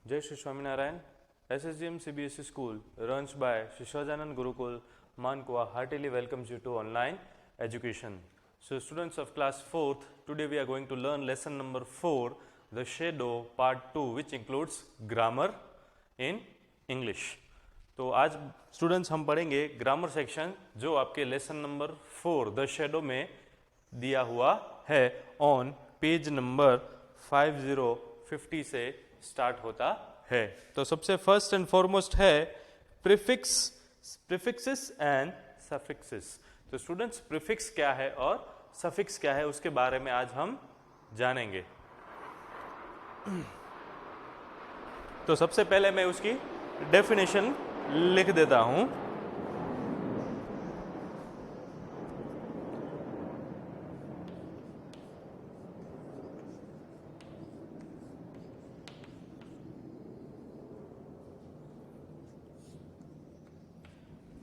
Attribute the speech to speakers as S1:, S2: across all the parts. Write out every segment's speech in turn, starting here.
S1: Jai Shri Swaminarayan. SSGM CBSE School, runs by Shishwajanand Gurukul, Mankwa, heartily welcomes you to online education. So, students of class 4th, today we are going to learn lesson number 4, the shadow part 2, which includes grammar in English. तो आज students हम पढ़ेंगे grammar section जो आपके lesson number 4 the shadow में दिया हुआ है ऑन पेज नंबर 5050 से स्टार्ट होता है. तो सबसे फर्स्ट एंड फॉरमोस्ट है प्रीफिक्सेस एंड सफिक्सेस. तो स्टूडेंट्स प्रीफिक्स क्या है और सफिक्स क्या है उसके बारे में आज हम जानेंगे. तो सबसे पहले मैं उसकी डेफिनेशन लिख देता हूं.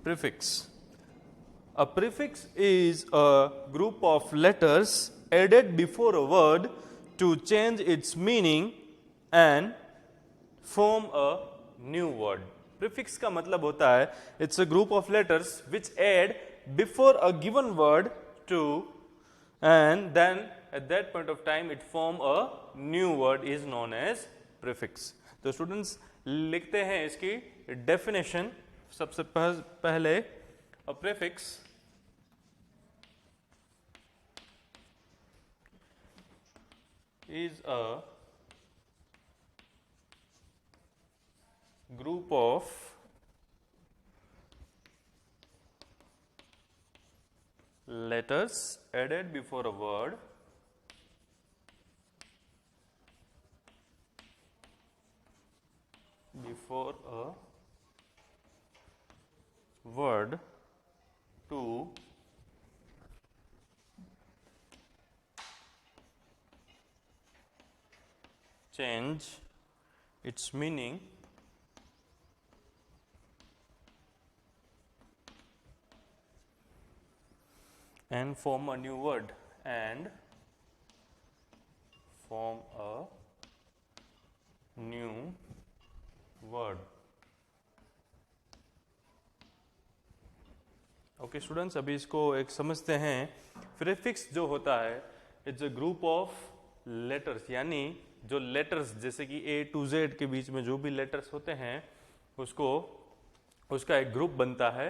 S1: Prefix. A prefix is a group of letters added before a word to change its meaning and form a new word. Prefix का मतलब होता है it's a group of letters which add before a given word to and then at that point of time it form a new word is known as prefix. तो students लिखते हैं इसकी definition. सबसे पहले a prefix is a group of letters added before a word to change its meaning and form a new word okay students, अभी इसको एक समझते हैं. प्रीफिक्स जो होता है it's a group of letters, यानी जो लेटर्स जैसे कि A to Z के बीच में जो भी लेटर्स होते हैं उसका एक ग्रुप बनता है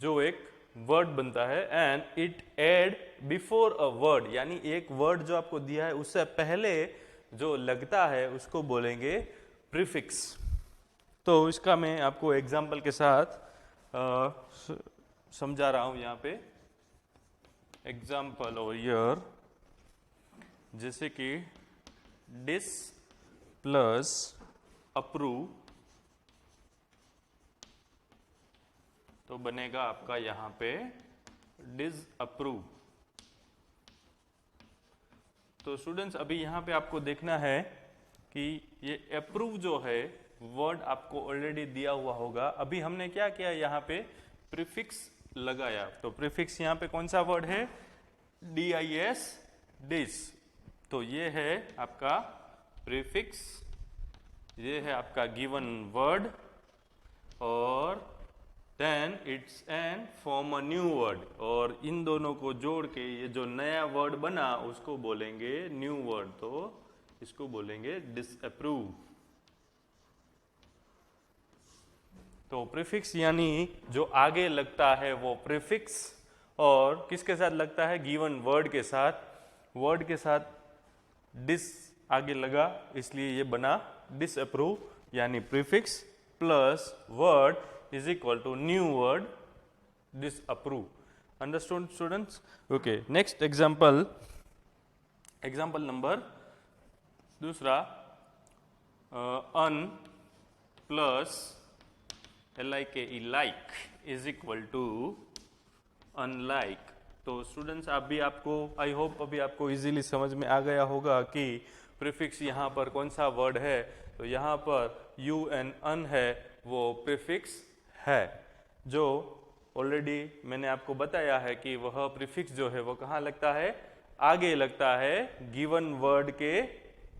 S1: जो एक वर्ड बनता है and it add before a word, यानी एक वर्ड जो आपको दिया है उससे पहले जो लगता है उसको बोलेंगे प्रीफिक्स. तो इसका मैं आपको एग्जाम्पल के साथ समझा रहा हूं. यहाँ पे एग्जाम्पल और ईयर, जैसे कि डिस प्लस अप्रूव तो बनेगा आपका यहाँ पे डिस अप्रूव. तो स्टूडेंट्स अभी यहाँ पे आपको देखना है कि ये अप्रूव जो है वर्ड आपको ऑलरेडी दिया हुआ होगा. अभी हमने क्या किया, यहाँ पे प्रीफिक्स लगाया. तो प्रीफिक्स यहाँ पे कौन सा वर्ड है, DIS, डिस. तो ये है आपका प्रीफिक्स, ये है आपका गिवन वर्ड और then its and form a new word. और इन दोनों को जोड़ के ये जो नया वर्ड बना उसको बोलेंगे न्यू वर्ड. तो इसको बोलेंगे डिसअप्रूव. तो प्रीफिक्स यानी जो आगे लगता है वो प्रीफिक्स, और किसके साथ लगता है, गिवन वर्ड के साथ. वर्ड के साथ डिस आगे लगा इसलिए ये बना डिसअप्रूव, यानी prefix plus word is equal to new word disapprove. Understood students? Okay, next example number दूसरा, un plus LIKE like is equal to unlike. तो स्टूडेंट्स आपको आई होप अभी आपको इजीली समझ में आ गया होगा कि प्रीफिक्स यहाँ पर कौन सा वर्ड है. तो यहाँ पर यू एंड अन है वो प्रीफिक्स है, जो ऑलरेडी मैंने आपको बताया है कि वह प्रीफिक्स जो है वो कहाँ लगता है, आगे लगता है गिवन वर्ड के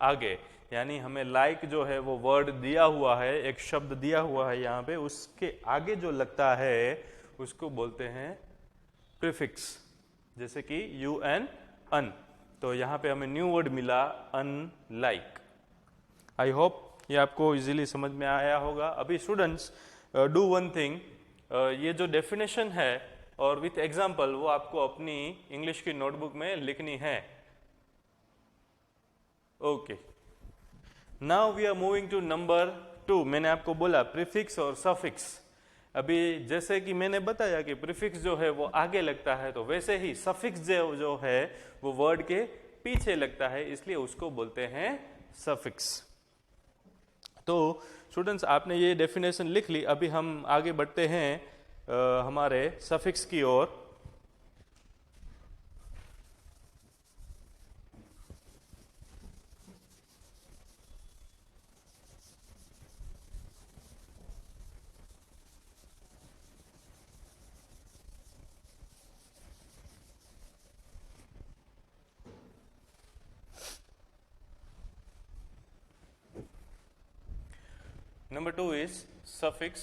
S1: आगे. यानी हमें लाइक जो है वो वर्ड दिया हुआ है, एक शब्द दिया हुआ है यहाँ पे, उसके आगे जो लगता है उसको बोलते हैं प्रीफिक्स। जैसे कि यू एन अन, तो यहाँ पे हमें न्यू वर्ड मिला अनलाइक। आई होप ये आपको इजीली समझ में आया होगा। अभी स्टूडेंट्स डू वन थिंग, ये जो डेफिनेशन है और विथ एग्जाम्पल वो आपको अपनी इंग्लिश की नोटबुक में लिखनी है। Okay, now we are moving to number 2। मैंने आपको बोला प्रीफिक्स और सफिक्स। अभी जैसे कि मैंने बताया कि प्रीफिक्स जो है वो आगे लगता है, तो वैसे ही सफिक्स जो है वो वर्ड के पीछे लगता है, इसलिए उसको बोलते हैं सफिक्स। तो स्टूडेंट्स आपने ये डेफिनेशन लिख ली। अभी हम आगे बढ़ते हैं हमारे सफिक्स की ओर। Number 2 is suffix,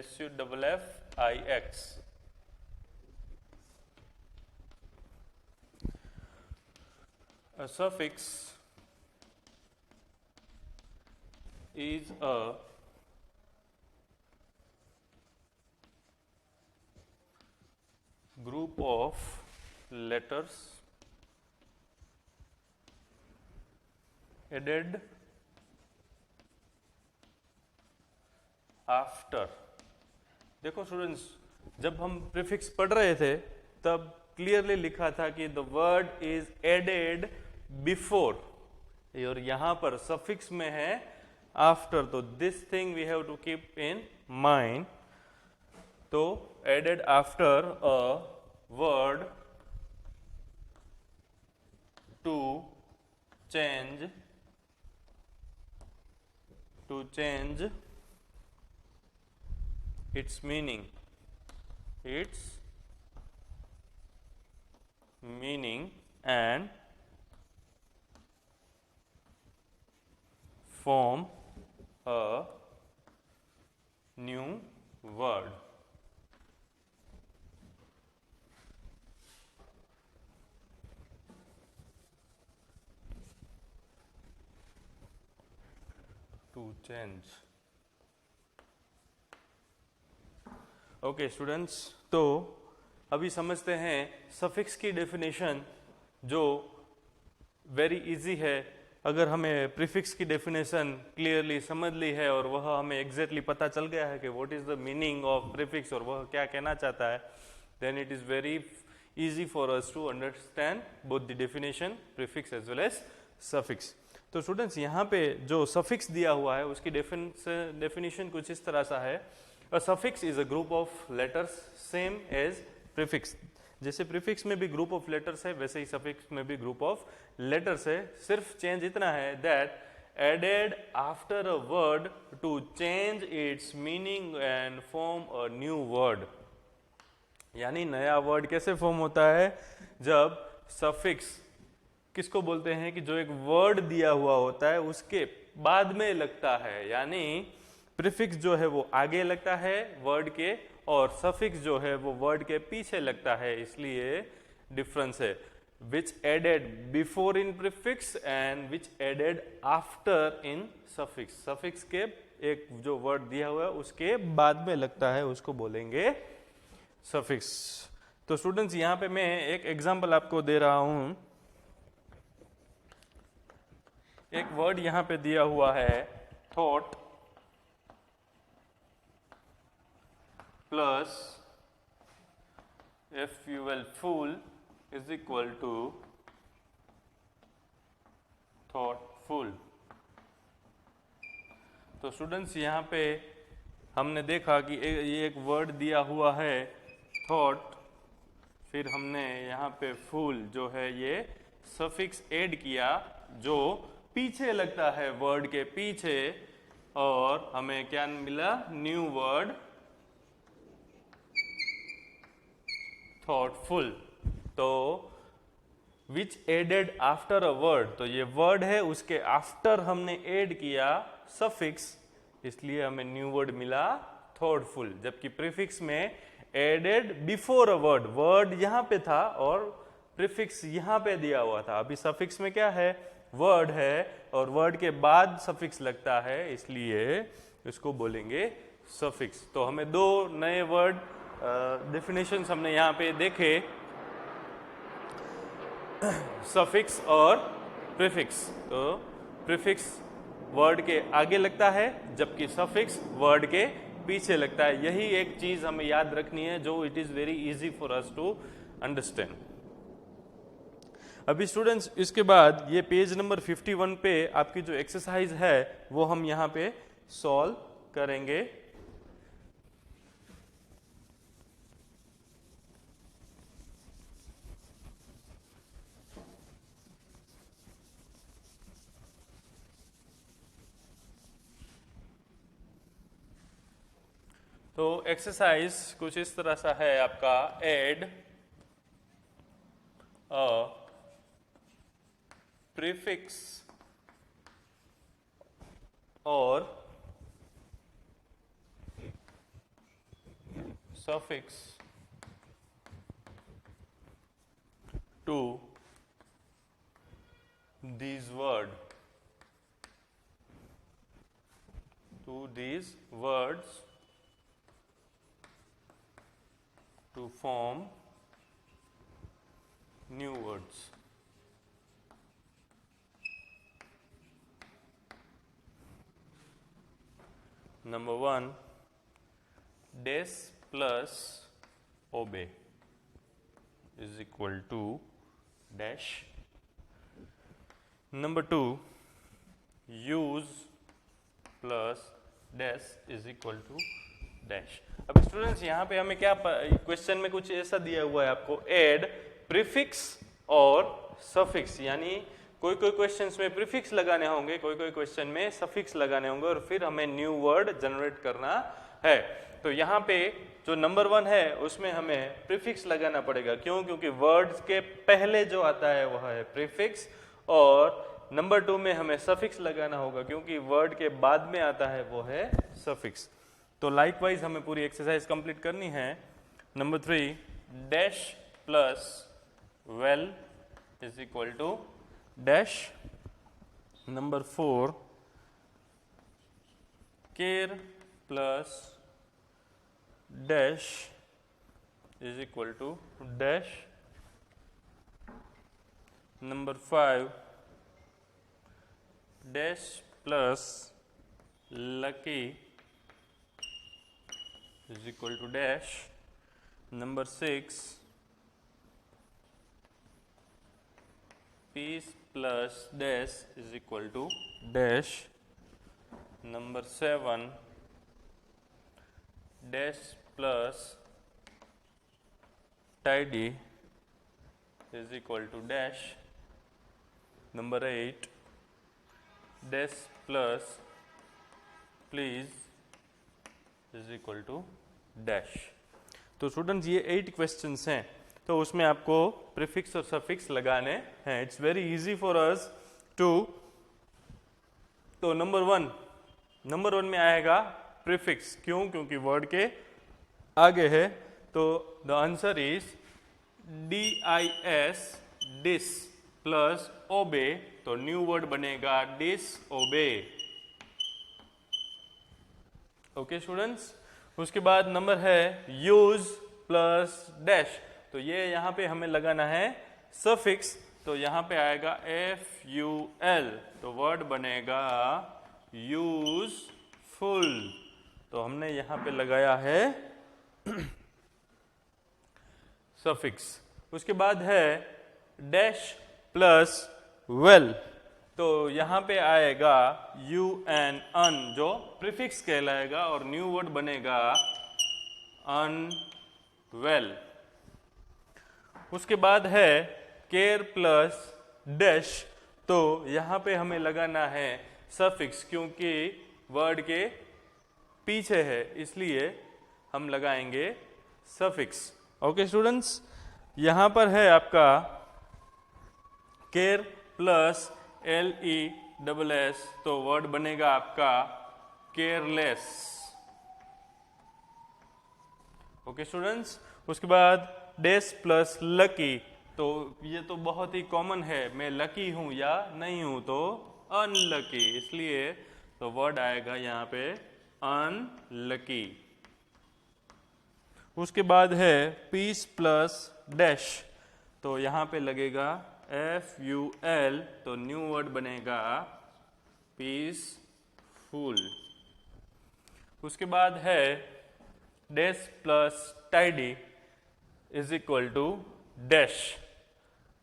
S1: SUFFIX. A suffix is a group of letters added after. देखो स्टूडेंट्स, जब हम प्रीफिक्स पढ़ रहे थे तब क्लियरली लिखा था कि the word is added before, और यहां पर सफिक्स में है आफ्टर, तो this thing we have to keep in mind. तो added after a word to change its meaning and form a new word. To change. Okay students, तो अभी समझते हैं सफिक्स की डेफिनेशन, जो वेरी इजी है। अगर हमें प्रीफिक्स की डेफिनेशन क्लियरली समझ ली है और वह हमें एग्जैक्टली पता चल गया है कि what is the meaning of prefix और वह क्या कहना चाहता है, then it is very easy for us to understand both the definition prefix as well as suffix. तो स्टूडेंट्स यहाँ पे जो सफिक्स दिया हुआ है उसकी डेफिनेशन कुछ इस तरह सा है। A suffix is a group of letters same as prefix। जैसे प्रीफिक्स में भी ग्रुप ऑफ लेटर्स है, वैसे ही सफिक्स में भी ग्रुप ऑफ लेटर्स है। सिर्फ चेंज इतना है that added after a word to change its meaning and form a new word. यानी नया वर्ड कैसे फॉर्म होता है, जब सफिक्स किसको बोलते हैं कि जो एक वर्ड दिया हुआ होता है उसके बाद में लगता है। यानी प्रीफिक्स जो है वो आगे लगता है वर्ड के, और सफिक्स जो है वो वर्ड के पीछे लगता है, इसलिए डिफरेंस है। Which added before in prefix and which added after in suffix. Suffix के एक जो वर्ड दिया हुआ है उसके बाद में लगता है, उसको बोलेंगे सफिक्स। तो स्टूडेंट्स यहाँ पे मैं एक एग्जांपल आपको दे रहा हूं। एक वर्ड यहाँ पे दिया हुआ है thought plus FUL ful is equal to thoughtful. तो स्टूडेंट्स यहाँ पे हमने देखा कि ये एक वर्ड दिया हुआ है थॉट, फिर हमने यहाँ पे फूल जो है ये सफिक्स ऐड किया जो पीछे लगता है वर्ड के पीछे, और हमें क्या मिला, न्यू वर्ड थॉटफुल। तो विच एडेड आफ्टर अ वर्ड, तो ये वर्ड है उसके आफ्टर हमने ऐड किया सफिक्स, इसलिए हमें न्यू वर्ड मिला थॉटफुल। जबकि प्रीफिक्स में added before a word, word यहां पे था और प्रीफिक्स यहां पे दिया हुआ था। अभी सफिक्स में क्या है, वर्ड है और वर्ड के बाद सफिक्स लगता है, इसलिए इसको बोलेंगे सफिक्स। तो हमें दो नए वर्ड डेफिनेशंस हमने यहाँ पे देखे, सफिक्स और प्रीफिक्स। तो प्रीफिक्स वर्ड के आगे लगता है जबकि सफिक्स वर्ड के पीछे लगता है। यही एक चीज हमें याद रखनी है जो it is very easy for us to understand. अभी स्टूडेंट्स इसके बाद ये पेज नंबर 51 पे आपकी जो एक्सरसाइज है वो हम यहाँ पे सॉल्व करेंगे। तो एक्सरसाइज कुछ इस तरह सा है आपका, एड अ प्रीफिक्स और suffix to these words to form new words. Number 1, des plus obey is equal to dash. Number 2, use plus dash is equal to dash. अब स्टूडेंट्स यहाँ पे हमें क्या क्वेश्चन में कुछ ऐसा दिया हुआ है आपको, एड प्रीफिक्स और सफिक्स, यानी कोई कोई क्वेश्चंस में प्रीफिक्स लगाने होंगे, कोई कोई क्वेश्चन में सफिक्स लगाने होंगे और फिर हमें न्यू वर्ड जनरेट करना है। तो यहाँ पे जो नंबर 1 है उसमें हमें प्रीफिक्स लगाना पड़ेगा। क्यों? क्योंकि वर्ड्स के पहले जो आता है वह है प्रीफिक्स, और नंबर 2 में हमें सफिक्स लगाना होगा क्योंकि वर्ड के बाद में आता है वो है सफिक्स। तो लाइकवाइज हमें पूरी एक्सरसाइज कंप्लीट करनी है। Number 3, dash plus well is equal to dash. Number 4, care plus dash is equal to dash. Number 5, dash plus lucky is equal to dash. Number 6, peace plus dash is equal to dash. Number 7, dash plus tidy is equal to dash. Number 8, dash plus please is equal to dash. तो students ये 8 questions हैं, तो उसमें आपको prefix और suffix लगाने हैं। It's very easy for us to. तो नंबर 1 में आएगा प्रीफिक्स। क्यों? क्योंकि वर्ड के आगे है। तो the answer is DIS, dis plus obey, तो न्यू वर्ड बनेगा डिस ओबे। ओके स्टूडेंट्स, उसके बाद नंबर है यूज प्लस डैश, तो ये यहाँ पे हमें लगाना है सफिक्स, तो यहाँ पे आएगा FUL, तो वर्ड बनेगा यूजफुल, तो हमने यहाँ पे लगाया है सफिक्स। उसके बाद है डैश प्लस वेल, तो यहाँ पे आएगा UN, अन, जो प्रीफिक्स कहलाएगा और न्यू वर्ड बनेगा अनवेल। उसके बाद है केयर प्लस डैश, तो यहाँ पे हमें लगाना है सफिक्स क्योंकि वर्ड के पीछे है, इसलिए हम लगाएंगे सफिक्स। ओके स्टूडेंट्स, यहाँ पर है आपका केयर प्लस LESS, तो वर्ड बनेगा आपका केयरलेस। ओके स्टूडेंट्स, उसके बाद डेस प्लस लकी, तो ये तो बहुत ही कॉमन है, मैं लकी हूं या नहीं हूं, तो अनलकी, इसलिए तो वर्ड आएगा यहाँ पे अनलकी। उसके बाद है पीस प्लस डैश, तो यहाँ पे लगेगा FUL, तो न्यू वर्ड बनेगा पीसफुल। उसके बाद है dash plus tidy is equal to dash,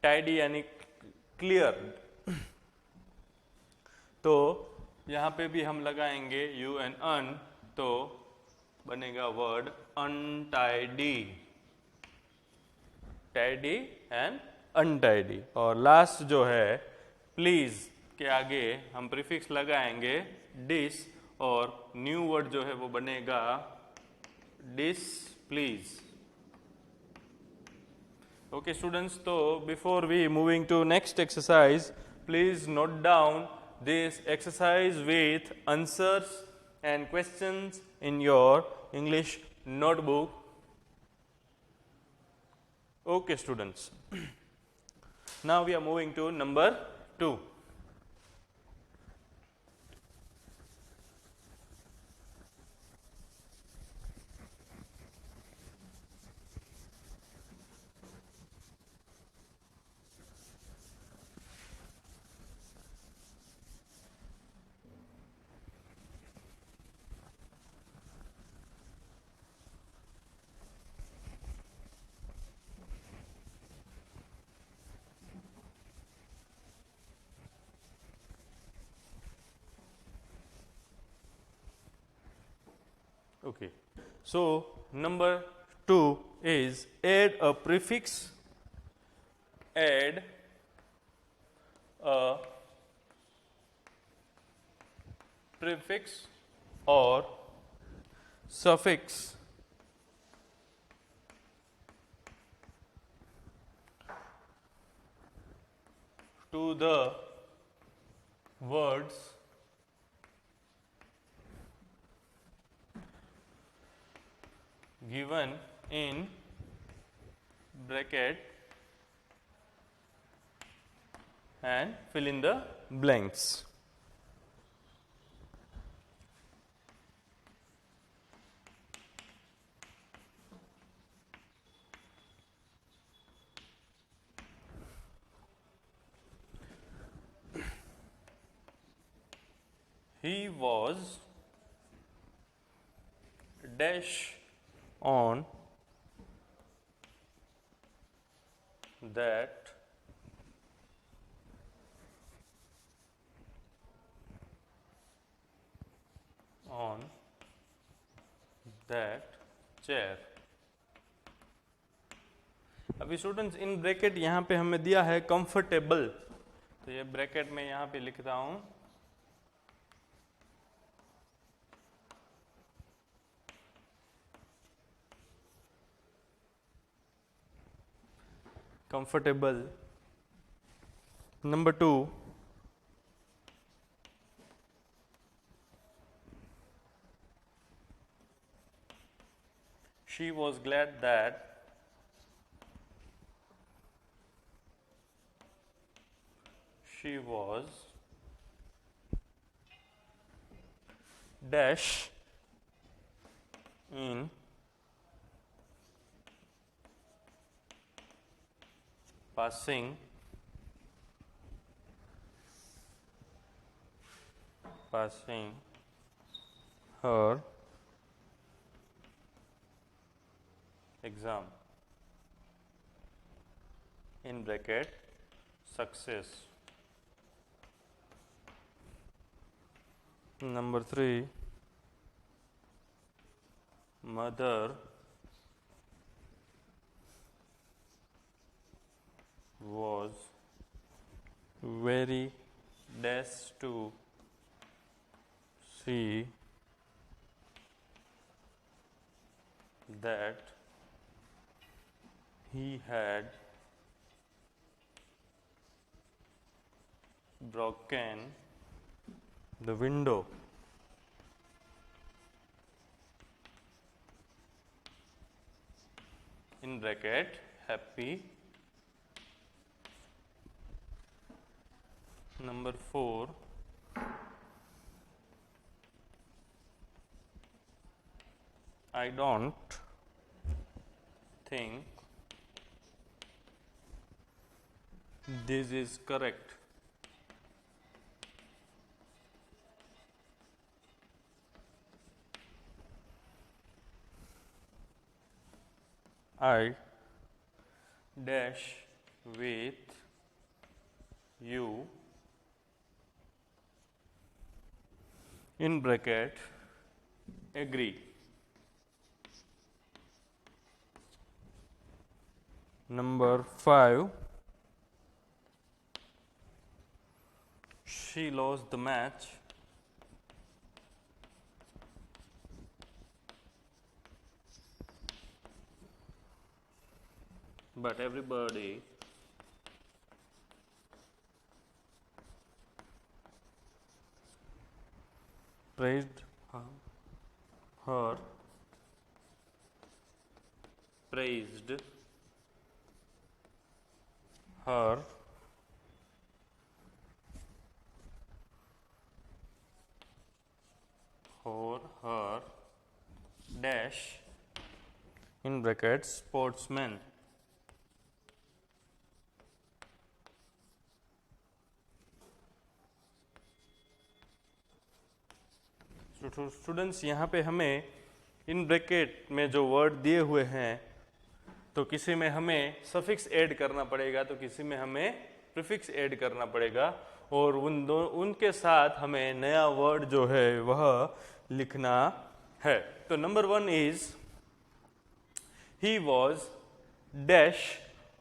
S1: tidy यानी क्लियर, तो यहाँ पे भी हम लगाएंगे UN, तो बनेगा word untidy, tidy and untidy. और लास्ट जो है प्लीज के आगे हम प्रीफिक्स लगाएंगे डिस, और न्यू वर्ड जो है वो बनेगा डिसप्लीज। ओके स्टूडेंट्स, तो before we moving to next exercise, please note down this exercise with answers and questions in your English notebook. Okay students, now we are moving to number 2. Okay, so number 2 is add a prefix, add a prefix or suffix to the words given in bracket and fill in the blanks. He was dash on that chair. अभी students in bracket यहाँ पे हमें दिया है comfortable, तो ये bracket में यहाँ पे लिखता हूं comfortable. Number 2, she was glad that she was dash in passing her exam in bracket success. Number 3, mother was very dash to see that he had broken the window. In bracket happy. Number 4, I don't think this is correct. I dash with you in bracket agree. Number 5, she lost the match but everybody praised her, praised her for her dash in brackets sportsman. तो students यहाँ पे हमें in bracket में जो word दिए हुए हैं तो किसी में हमें सफिक्स ऐड करना पड़ेगा तो किसी में हमें प्रीफिक्स ऐड करना पड़ेगा और उनके साथ हमें नया वर्ड जो है वह लिखना है। तो number 1 is he was dash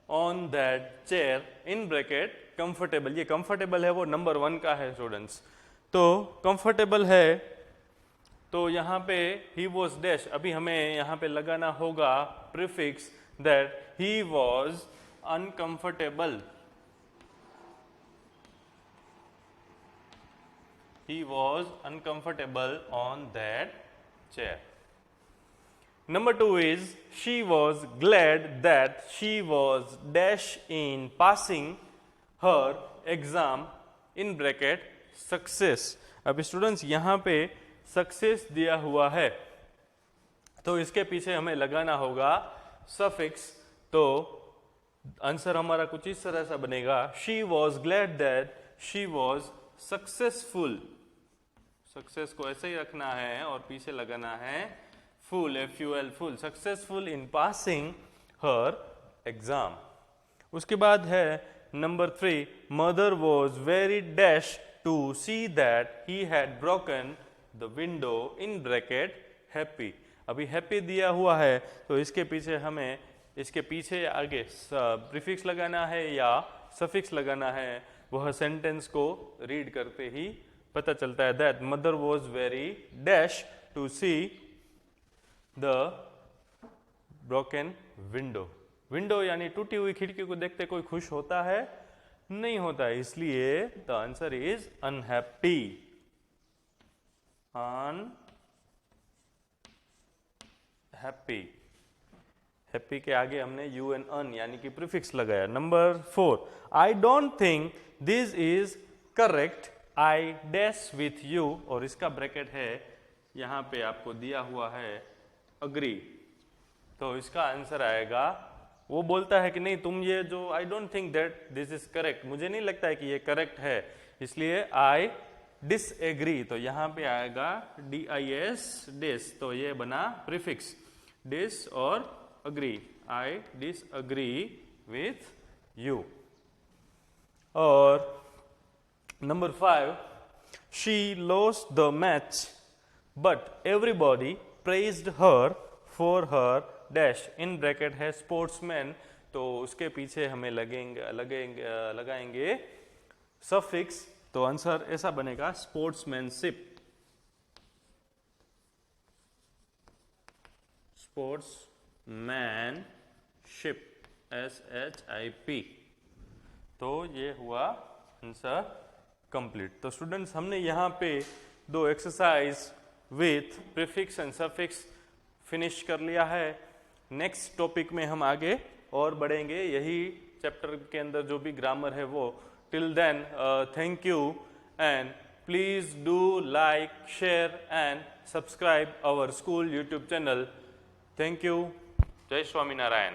S1: on that chair in bracket comfortable. ये कंफर्टेबल है वो नंबर 1 का है स्टूडेंट्स। तो कंफर्टेबल है तो यहाँ पे ही वॉज डैश, अभी हमें यहाँ पे लगाना होगा prefix that he was uncomfortable. He was uncomfortable on that chair. Number 2 is she was glad that she was dash in passing her exam in bracket success। अभी स्टूडेंट्स यहाँ पे success दिया हुआ है तो इसके पीछे हमें लगाना होगा सफिक्स। तो आंसर हमारा कुछ इस तरह से बनेगा she was glad that she was successful. Success को ऐसे ही रखना है और पीछे लगाना है ful, FUL, ful, successful in passing her exam. उसके बाद है number 3 mother was very dash to see that he had broken the window in bracket happy. अभी हैप्पी दिया हुआ है तो इसके पीछे हमें इसके पीछे आगे प्रीफिक्स लगाना है या सफिक्स लगाना है, वह सेंटेंस को रीड करते ही पता चलता है। That mother was very dash to see the broken window. Window यानी टूटी हुई खिड़की को देखते कोई खुश होता है? नहीं होता है, इसलिए the answer is unhappy. Unhappy, happy के आगे हमने यू एन अन यानी कि प्रीफिक्स लगाया। Number 4 I don't think this is correct I dash with you, और इसका ब्रैकेट है यहां पे आपको दिया हुआ है अग्री। तो इसका आंसर आएगा, वो बोलता है कि नहीं तुम ये जो I don't think that this is correct, मुझे नहीं लगता है कि ये करेक्ट है, इसलिए आई डिसएग्री। तो यहां पे आएगा DIS डिस, तो ये बना प्रीफिक्स डिस और agree. I disagree with you. और number 5 she lost the match but everybody praised her for her dash, in bracket है स्पोर्ट्समैन। तो उसके पीछे हमें लगाएंगे सफिक्स। तो आंसर ऐसा बनेगा स्पोर्ट्समैनशिप। Sportsmanship SHIP। तो ये हुआ आंसर कंप्लीट। तो स्टूडेंट्स हमने यहाँ पे 2 exercise with prefix and suffix finish कर लिया है। नेक्स्ट टॉपिक में हम आगे और बढ़ेंगे, यही चैप्टर के अंदर जो भी ग्रामर है वो। Till then thank you and please do like, share and subscribe our school YouTube channel. Thank you. जय स्वामीनारायण।